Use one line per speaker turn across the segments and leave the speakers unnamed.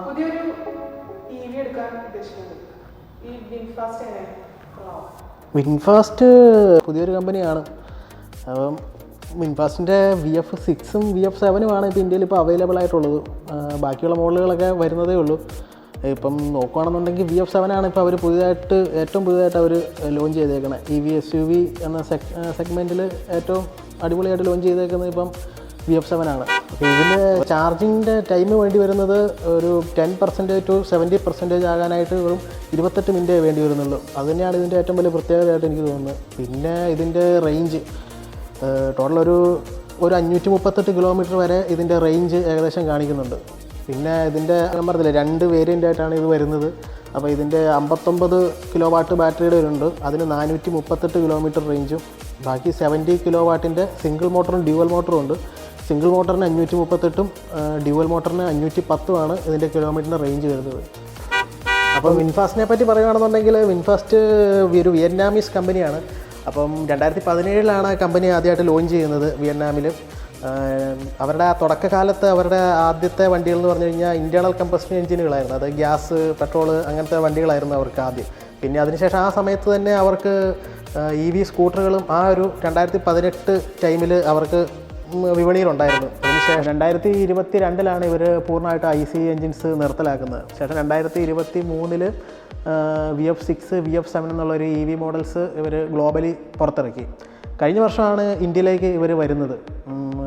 പുതിയൊരു EV എടുക്കാൻ ഉദ്ദേശിക്കുന്നത് ഈ വിൻഫാസ്റ്റ് എങ്ങനെ?
വിൻഫാസ്റ്റ് പുതിയൊരു കമ്പനിയാണ്. അപ്പം വിൻഫാസ്റ്റിൻ്റെ VF6ഉം VF7ഉമാണ് ഇപ്പോൾ ഇന്ത്യയിൽ ഇപ്പോൾ അവൈലബിൾ ആയിട്ടുള്ളത്. ബാക്കിയുള്ള മോഡലുകളൊക്കെ വരുന്നതേ ഉള്ളൂ. ഇപ്പം നോക്കുകയാണെന്നുണ്ടെങ്കിൽ VF7 ആണ് ഇപ്പോൾ അവർ ഏറ്റവും പുതിയതായിട്ട് അവർ ലോഞ്ച് ചെയ്തേക്കുന്നത്. EV SUV എന്ന സെഗ്മെൻറ്റിൽ ഏറ്റവും അടിപൊളിയായിട്ട് ലോഞ്ച് ചെയ്തേക്കുന്നത് ഇപ്പം VF7 ആണ്. അപ്പോൾ ഇതിൻ്റെ ചാർജിങ്ങിൻ്റെ ടൈം വേണ്ടി വരുന്നത് ഒരു 10% to 70% ആകാനായിട്ട് വെറും 28 മിനിറ്റേ വേണ്ടി വരുന്നുള്ളൂ. അത് തന്നെയാണ് ഇതിൻ്റെ ഏറ്റവും വലിയ പ്രത്യേകതയായിട്ട് എനിക്ക് തോന്നുന്നത്. പിന്നെ ഇതിൻ്റെ റേഞ്ച് ടോട്ടൽ ഒരു 538 കിലോമീറ്റർ വരെ ഇതിൻ്റെ റേഞ്ച് ഏകദേശം കാണിക്കുന്നുണ്ട്. പിന്നെ ഇതിൻ്റെ ഞാൻ പറഞ്ഞില്ലേ 2 വേരിയൻ്റ് ആയിട്ടാണ് ഇത് വരുന്നത്. അപ്പോൾ ഇതിൻ്റെ 59 കിലോ വാട്ട് ബാറ്ററിയുടെ ഉണ്ട്, അതിന് 438 കിലോമീറ്റർ റേഞ്ചും. ബാക്കി 70 കിലോ വാട്ടിൻ്റെ സിംഗിൾ മോട്ടറും ഡ്യുവൽ മോട്ടറും ഉണ്ട്. സിംഗിൾ മോട്ടറിന് 538ഉം ഡ്യുവൽ മോട്ടറിന് 510ഉമാണ് ഇതിൻ്റെ കിലോമീറ്ററിൻ്റെ റേഞ്ച് വരുന്നത്. അപ്പോൾ വിൻഫാസ്റ്റിനെ പറ്റി പറയുകയാണെന്നുണ്ടെങ്കിൽ വിൻഫാസ്റ്റ് ഒരു വിയറ്റ്നാമീസ് കമ്പനിയാണ്. അപ്പം 2017 കമ്പനി ആദ്യമായിട്ട് ലോഞ്ച് ചെയ്യുന്നത് വിയറ്റ്നാമിൽ. അവരുടെ തുടക്കകാലത്ത് അവരുടെ ആദ്യത്തെ വണ്ടികൾ എന്ന് പറഞ്ഞു കഴിഞ്ഞാൽ ഇൻറ്റേർണൽ കമ്പസ്റ്റൻ എഞ്ചിനുകളായിരുന്നു. അത് ഗ്യാസ്, പെട്രോൾ അങ്ങനത്തെ വണ്ടികളായിരുന്നു അവർക്ക് ആദ്യം. പിന്നെ അതിനുശേഷം ആ സമയത്ത് തന്നെ അവർക്ക് EV സ്കൂട്ടറുകളും ആ ഒരു 2018 ടൈമിൽ അവർക്ക് വിപണിയിലുണ്ടായിരുന്നു. അതിനുശേഷം 2022 ഇവർ പൂർണ്ണമായിട്ട് IC എൻജിൻസ് നിർത്തലാക്കുന്നത്. ശേഷം 2023 VF6, VF7 എന്നുള്ളൊരു EV മോഡൽസ് ഇവർ ഗ്ലോബലി പുറത്തിറക്കി. കഴിഞ്ഞ വർഷമാണ് ഇന്ത്യയിലേക്ക് ഇവർ വരുന്നത്.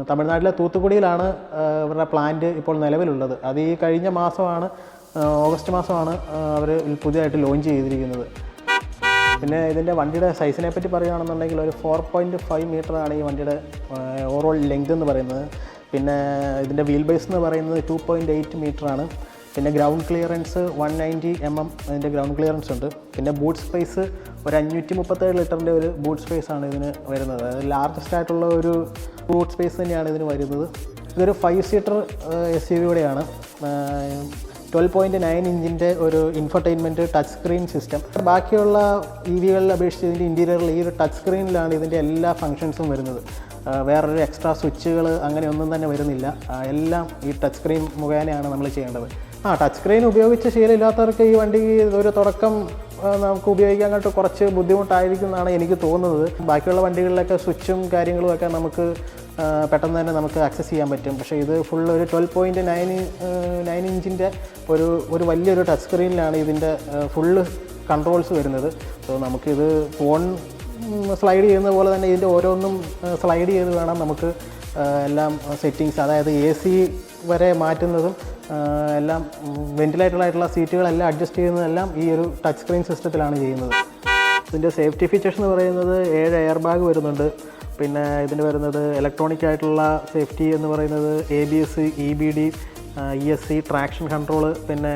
തമിഴ്നാട്ടിലെ തൂത്തുക്കുടിയിലാണ് ഇവരുടെ പ്ലാന്റ് ഇപ്പോൾ നിലവിലുള്ളത്. അത് ഈ കഴിഞ്ഞ മാസമാണ്, ഓഗസ്റ്റ് മാസമാണ് അവർ പുതിയതായിട്ട് ലോഞ്ച് ചെയ്തിരിക്കുന്നത്. പിന്നെ ഇതിൻ്റെ വണ്ടിയുടെ സൈസിനെ പറ്റി പറയുകയാണെന്നുണ്ടെങ്കിൽ ഒരു 4.5 മീറ്ററാണ് ഈ വണ്ടിയുടെ ഓവറോൾ ലെങ്ത് എന്ന് പറയുന്നത്. പിന്നെ ഇതിൻ്റെ വീൽ ബേസ് എന്ന് പറയുന്നത് 2.8 മീറ്ററാണ്. പിന്നെ ഗ്രൗണ്ട് ക്ലിയറൻസ് 190 mm അതിൻ്റെ ഗ്രൗണ്ട് ക്ലിയറൻസ് ഉണ്ട്. പിന്നെ ബൂട്ട് സ്പേസ് ഒരു 537 ലിറ്ററിൻ്റെ ഒരു ബൂട്ട് സ്പേസ് ആണ് ഇതിന് വരുന്നത്. അതായത് ലാർജസ്റ്റ് ആയിട്ടുള്ള ഒരു ബൂട്ട് സ്പേസ് തന്നെയാണ് ഇതിന് വരുന്നത്. ഇതൊരു 5 സീറ്റർ SUV-യുടെയാണ്. 12.9 ഇഞ്ചിൻ്റെ ഒരു ഇൻഫർടൈൻമെൻറ്റ് ടച്ച് സ്ക്രീൻ സിസ്റ്റം. ബാക്കിയുള്ള EV-കളിൽ അപേക്ഷിച്ച് ഇതിൻ്റെ ഇൻറ്റീരിയറിൽ ഈ ഒരു ടച്ച് സ്ക്രീനിലാണ് ഇതിൻ്റെ എല്ലാ ഫങ്ഷൻസും വരുന്നത്. വേറൊരു എക്സ്ട്രാ സ്വിച്ചുകൾ അങ്ങനെയൊന്നും തന്നെ വരുന്നില്ല. എല്ലാം ഈ ടച്ച് സ്ക്രീൻ മുഖേനയാണ് നമ്മൾ ചെയ്യേണ്ടത്. ടച്ച് സ്ക്രീൻ ഉപയോഗിച്ച് ശീലമില്ലാത്തവർക്ക് ഈ വണ്ടി ഒരു തുടക്കം നമുക്ക് ഉപയോഗിക്കാനായിട്ട് കുറച്ച് ബുദ്ധിമുട്ടായിരിക്കും എന്നാണ് എനിക്ക് തോന്നുന്നത്. ബാക്കിയുള്ള വണ്ടികളിലൊക്കെ സ്വിച്ചും കാര്യങ്ങളും ഒക്കെ നമുക്ക് പെട്ടെന്ന് തന്നെ നമുക്ക് ആക്സസ് ചെയ്യാൻ പറ്റും. പക്ഷേ ഇത് ഫുൾ ഒരു 12.9 ഇഞ്ചിൻ്റെ ഒരു വലിയൊരു ടച്ച് സ്ക്രീനിലാണ് ഇതിൻ്റെ ഫുള്ള് കൺട്രോൾസ് വരുന്നത്. സോ നമുക്കിത് ഫോൺ സ്ലൈഡ് ചെയ്യുന്ന പോലെ തന്നെ ഇതിൻ്റെ ഓരോന്നും സ്ലൈഡ് ചെയ്ത് വേണം നമുക്ക് എല്ലാം സെറ്റിങ്സ്, അതായത് AC വരെ മാറ്റുന്നതും എല്ലാം വെന്റിലേറ്റഡായിട്ടുള്ള സീറ്റുകളെല്ലാം അഡ്ജസ്റ്റ് ചെയ്യുന്നതെല്ലാം ഈ ഒരു ടച്ച് സ്ക്രീൻ സിസ്റ്റത്തിലാണ് ചെയ്യുന്നത്. ഇതിൻ്റെ സേഫ്റ്റി ഫീച്ചേഴ്സ് എന്ന് പറയുന്നത് 7 എയർ ബാഗ് വരുന്നുണ്ട്. പിന്നെ ഇതിന് വരുന്നത് ഇലക്ട്രോണിക് ആയിട്ടുള്ള സേഫ്റ്റി എന്ന് പറയുന്നത് ABS, EBD, ESC, traction control, പിന്നെ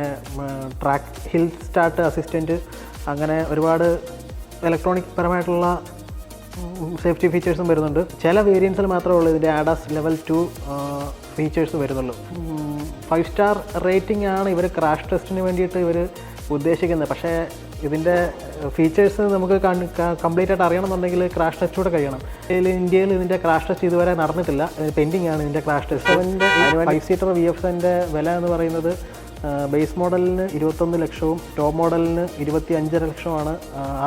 ഹിൽ സ്റ്റാർട്ട് അസിസ്റ്റൻറ്റ്, അങ്ങനെ ഒരുപാട് ഇലക്ട്രോണിക് പരമായിട്ടുള്ള സേഫ്റ്റി ഫീച്ചേഴ്സും വരുന്നുണ്ട്. ചില വേരിയൻസിൽ മാത്രമേ ഉള്ളൂ ഇതിൻ്റെ ADAS ലെവൽ 2 ഫീച്ചേഴ്സ് വരുന്നുള്ളൂ. 5 സ്റ്റാർ റേറ്റിംഗ് ആണ് ഇവർ ക്രാഷ് ടെസ്റ്റിന് വേണ്ടിയിട്ട് ഇവർ ഉദ്ദേശിക്കുന്നത്. പക്ഷേ ഇതിൻ്റെ ഫീച്ചേഴ്സ് നമുക്ക് കംപ്ലീറ്റ് ആയിട്ട് അറിയണമെന്നുണ്ടെങ്കിൽ ക്രാഷ് ടെസ്റ്റ് കൂടെ കഴിയണം. ഇന്ത്യയിൽ ഇതിൻ്റെ ക്രാഷ് ടെസ്റ്റ് ഇതുവരെ നടന്നിട്ടില്ല, പെൻഡിങ് ആണ് ഇതിൻ്റെ ക്രാഷ് ടെസ്റ്റ്. അതിൻ്റെ 5 സീറ്റർ VF7ൻ്റെ വില എന്ന് പറയുന്നത് ബേസ് മോഡലിന് 21 ലക്ഷവും ടോപ്പ് മോഡലിന് 25.5 ലക്ഷമാണ്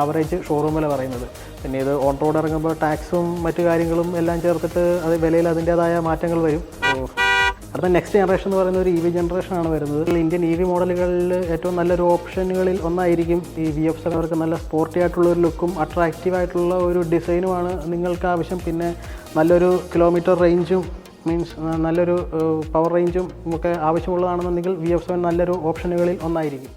ആവറേജ് ഷോറൂം വില പറയുന്നത്. പിന്നെ ഇത് ഓൺ റോഡ് ഇറങ്ങുമ്പോൾ ടാക്സും മറ്റു കാര്യങ്ങളും എല്ലാം ചേർത്തിട്ട് അത് വിലയിൽ അതിൻ്റേതായ മാറ്റങ്ങൾ വരും. അടുത്ത നെക്സ്റ്റ് ജനറേഷൻ എന്ന് പറയുന്ന ഒരു EV ജനറേഷനാണ് വരുന്നത്. ഇന്ത്യൻ EV മോഡലുകളിൽ ഏറ്റവും നല്ലൊരു ഓപ്ഷനുകളിൽ ഒന്നായിരിക്കും ഈ VF7. അവർക്ക് നല്ല സ്പോർട്ടി ആയിട്ടുള്ള ഒരു ലുക്കും അട്രാക്റ്റീവായിട്ടുള്ള ഒരു ഡിസൈനുമാണ് നിങ്ങൾക്ക് ആവശ്യം. പിന്നെ നല്ലൊരു കിലോമീറ്റർ റേഞ്ചും നല്ലൊരു പവർ റേഞ്ചും ഒക്കെ ആവശ്യമുള്ളതാണെന്നുണ്ടെങ്കിൽ VF7 നല്ലൊരു ഓപ്ഷനുകളിൽ ഒന്നായിരിക്കും.